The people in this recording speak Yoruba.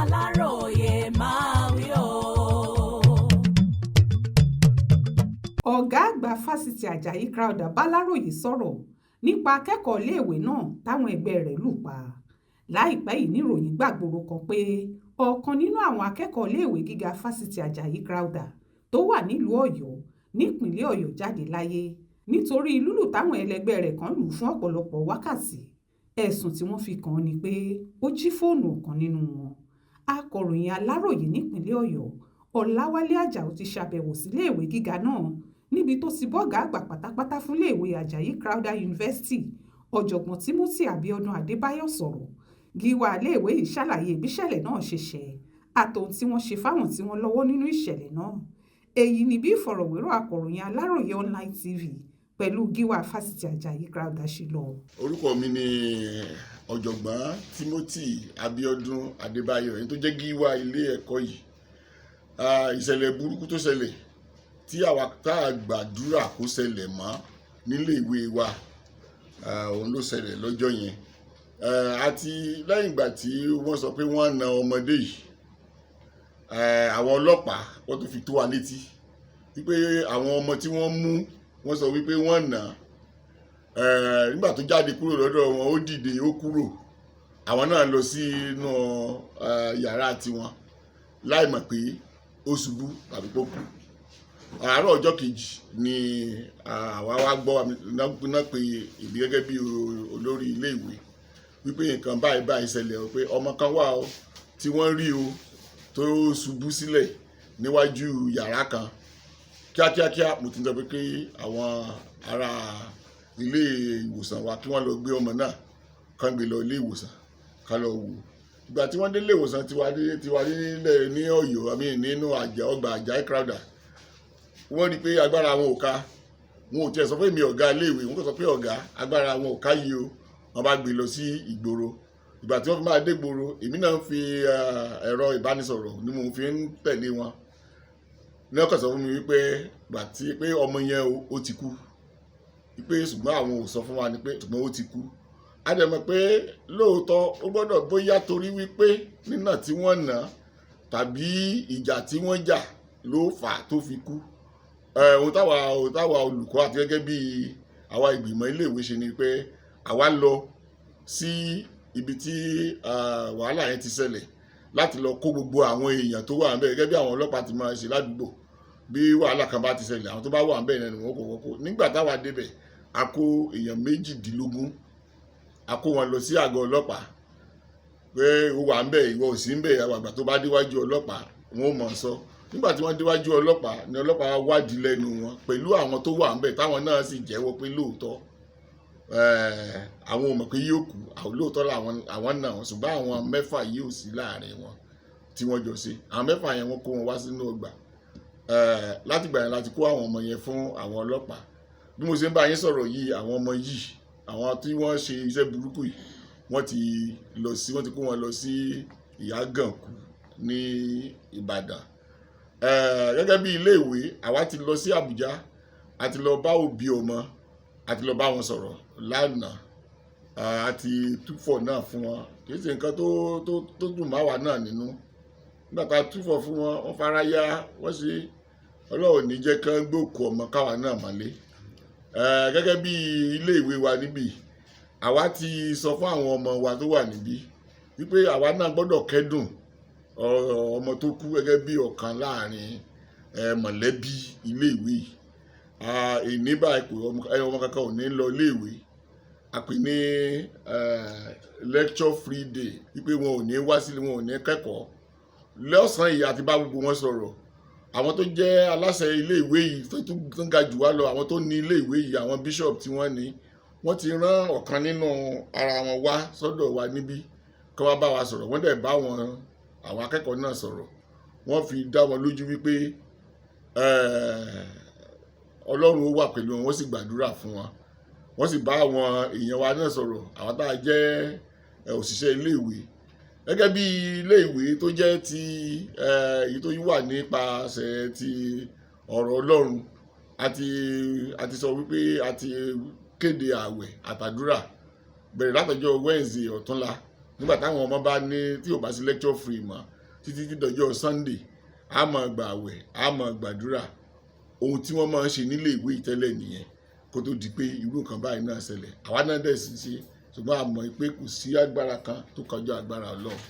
Aláròyé máa wí o. Ọ̀gá àgbà fásitì Àjàyí Crowther b'Aláròyé sọ̀rọ̀ nípa akẹ́kọ̀ọ́ iléèwé náà táwọn ẹgbẹ́ rẹ̀ lù pa. Láìpẹ́ yìí níròyìn gbàgbóró kan pé ọ̀kan nínú àwọn akẹ́kọ̀ọ́ iléèwé gíga fásitì Àjàyí Crowther tó wà nílùú Ọ̀yọ́ nípìnlẹ̀ Ọ̀yọ́ jáde láyé nítorí lúlù táwọn ẹlẹgbẹ́ rẹ̀ kan lù fún ọ̀pọ̀lọpọ̀ wákàtí. Ẹ̀sùn tí wọ́n fi kàn án ni pé ó jí fóònù ọ̀kan nínú wọn. Akọ̀ròyìn Aláròyé nípìnlẹ̀ Ọ̀yọ́ Ọláwálé Àjàó ti ṣàbẹ̀wò síléèwé gíga náà níbi tó ti bọ́gà àgbà pátápátá fún iléèwé Àjàyí Crowther University ọ̀jọ̀gbọ́n Timothy Abiodun Adébáyọ̀ sọ̀rọ̀. Gíwá iléèwé yìí ṣàlàyé ìbíṣẹ̀lẹ̀ náà ṣe ṣẹ̀ àtòhun tí wọ́n ṣe fáwọn tí wọ́n lọ́wọ́ nínú ìṣẹ̀lẹ̀ náà. Èyí ni bí ìfọ̀rọ̀wérọ̀ akọ̀ròyìn Aláròyé online TV pẹ̀lú gíwá fásitì Àjàyí Crowther ṣe lọ. Orúkọ mi ni ọ̀jọ̀gbọ́n Timothy Abiodun Adébáyọ̀ ẹni tó jẹ́ gíwá ilé ẹ̀kọ́ yìí. Ìṣẹ̀lẹ̀ burúkú tó ṣẹlẹ̀ tí àwa tá a gbàdúrà kó ṣẹlẹ̀ mọ́ nílé ìwé wa òun ló ṣẹlẹ̀ lọ́jọ́ yẹn. Àti lẹ́yìn ìgbà tí wọ́n sọ pé wọ́n na ọmọdé yìí, àwọn ọlọ́pàá wọ́n tún fi tó wa létí wípé àwọn ọmọ tí wọ́n mú wọ́n sọ wípé wọ́n nà nígbà tó jáde kúrò lọ́dọ̀ wọn ó dìde ó kúrò, àwọn náà lọ sí inú yàrá tiwọn láì mọ̀ pé ó ṣubú tàbí pé ó kú. Àárọ̀ ọjọ́ kejì ni àwa wá gbọ́ náà pé èmi gẹ́gẹ́ bí olórí ilé ìwé wípé nǹkan báyìí ṣẹlẹ̀ o, pé ọmọ kan wà o tí wọ́n rí o tó ṣubú sílẹ̀ níwájú yàrá kan. Kíákíá mo ti sọ pé àwọn ará ilé ìwòsàn wa kí wọ́n lọ gbé ọmọ náà kán gbé lọ ilé ìwòsàn ká lọ wò. Ìgbà tí wọ́n dé ilé ìwòsàn tiwa nílẹ̀ ní Ọ̀yọ́ nínú ọgbà Àjàyí Crowther, wọ́n rí pé agbára wọn ò ká. Wọn ò tiẹ̀ sọ pé mi ọ̀gá iléèwé, wọ́n kò sọ pé ọ̀gá agbára wọn ò ká yìí o. Wọ́n bá gbé lọ sí ìgboro. Ìgbà tí wọ́n fi máa dé ìgboro, èmi náà ń fi ẹ̀rọ ìbánisọ̀rọ̀ ni mo fi ń tẹ̀lé wọn. Ní ọkàn sọ fún mi wípé gbà tí pé ọmọ yẹn ó ti kú, wípé ṣùgbọ́n àwọn ò sọ fún wa ni pé ṣùgbọ́n ó ti kú. A dẹ̀ mọ̀ pé lóòótọ́ ó gbọ́dọ̀ bóyá torí wípé nínà tí wọ́n nà tàbí ìjà tí wọ́n jà ló fà á tó fi kú. Ohun táwa olùkọ́ àti gẹ́gẹ́ bí àwa ìgbìmọ̀ iléèwé ṣe ni pé àwa lọ sí ibi tí wàhálà yẹn ti ṣẹlẹ̀ láti lọ kó gbogbo àwọn èèyàn tó wà níbẹ̀ gẹ́gẹ́ bí àwọn ọlọ́pàá ti máa ṣe ládùúgbò. Bí wàhálà kan bá ti ṣẹlẹ̀, àwọn tó bá wà níbẹ̀ náà ni wọ́n kó. Nígbà táwa débẹ̀, a kó èèyàn 18 a kó wọn lọ sí àgọ́ ọlọ́pàá pé ó wà níbẹ̀ ìwọ ò sí níbẹ̀. Àwọn àgbà tó bá déwájú ọlọ́pàá wọn ò mọ̀ sọ. Nígbà tí wọ́n déwájú ọlọ́pàá ni ọlọ́pàá wádìí lẹ́nu wọn pẹ̀lú àwọn tó wà níbẹ̀ táwọn náà sì jẹ́wọ́ pé lóòótọ́ àwọn ò mọ̀ pé yóò kú, lóòótọ́ àwọn náà wọn, ṣùgbọ́n àwọn 6 yìí ò sí láàrin wọn tí wọ́n jọ ṣe. Àwọn 6 yẹn wọ́n kó wọn wá sínú ọgbà. Láti gbà yẹn láti kó àwọn ọmọ yẹn fún àwọn ọlọ́pàá. Bí mo ṣe ń bá yín sọ̀rọ̀ yìí, àwọn ọmọ yìí, àwọn tí wọ́n ṣe iṣẹ́ burúkú yìí, wọ́n ti kó wọn lọ sí Ìyágànkù ní Ìbàdàn. Gẹ́gẹ́ bí ilé ìwé, àwa ti lọ sí Àbújá, a ti lọ bá òbí ọmọ, a ti lọ bá wọn sọ̀rọ̀ lánàá, àti túfọ̀ náà fún wọn. Kì í ṣe nǹkan tó dùn máa wà náà nínú. Nígbà tá a túfọ̀ fún wọn, wọ́n fara ya, wọ́n ṣe Ọlọ́run ní jẹ́ kán gbòkú ọmọ káwa náà mọ́lé. Gẹ́gẹ́ bí ilé ìwé wa níbí, àwa ti sọ fún àwọn ọmọ wa tó wà níbí wípé àwa náà gbọ́dọ̀ kẹ́dùn ọmọ tó kú gẹ́gẹ́ bí ọ̀kan láàrin mọ̀lẹ́bí ilé ìwé yìí. Èní báyìí ọmọ kankan ò ní lọ ilé ìwé. A pè ní lecture free day wípé wọn ò ní wá sílé, wọn ò ní kẹ́kọ̀ọ́. Lọ́sàn-án yìí àti bá gbogbo wọn sọ̀rọ̀. Àwọn tó jẹ́ aláṣẹ ilé ìwé yìí tó ń ga jù wá lọ, àwọn tó ní ilé ìwé yìí, àwọn bishop tí wọ́n ní, wọ́n ti rán ọ̀kan nínú ara wọn wá sọ́dọ̀ wa níbí kí wọ́n bá wa sọ̀rọ̀. Wọ́n dẹ̀ bá àwọn akẹ́kọ̀ọ́ náà sọ̀rọ̀. Wọ́n fi dá wọn lójú wípé Ọlọ́run ó wà pẹ̀lú wọn, wọ́n sì gbàdúrà fún wọn. Wọ́n sì bá àwọn èèyàn wa náà sọ̀rọ̀, àwọn tá a jẹ́ òṣìṣẹ́ ilé ìwé. Gẹ́gẹ́ bí ilé ìwé tó jẹ́ ti èyí tó wà nípasẹ̀ ti ọ̀rọ̀ Ọlọ́run, a ti sọ wípé a ti kéde ààwẹ̀ àtàdúrà bẹ̀rẹ̀ látọjọ́ Wednesday ọ̀túnla nígbà táwọn ọmọ bá ní tí ò bá sí lecture free mọ́ títí dọjọ́ Sunday a máa gbà àwẹ̀ a máa gbàdúrà ohun tí wọ́n máa ń ṣe nílé ìwé ìtẹ́lẹ̀ nìyẹn kó tó di pé irú nǹkan báyìí náà ṣẹlẹ̀ àwa náà dẹ̀ sì ṣe ṣùgbọ́n a mọ̀ pé kò sí agbára kan tó kọjá agbára Ọlọ́run.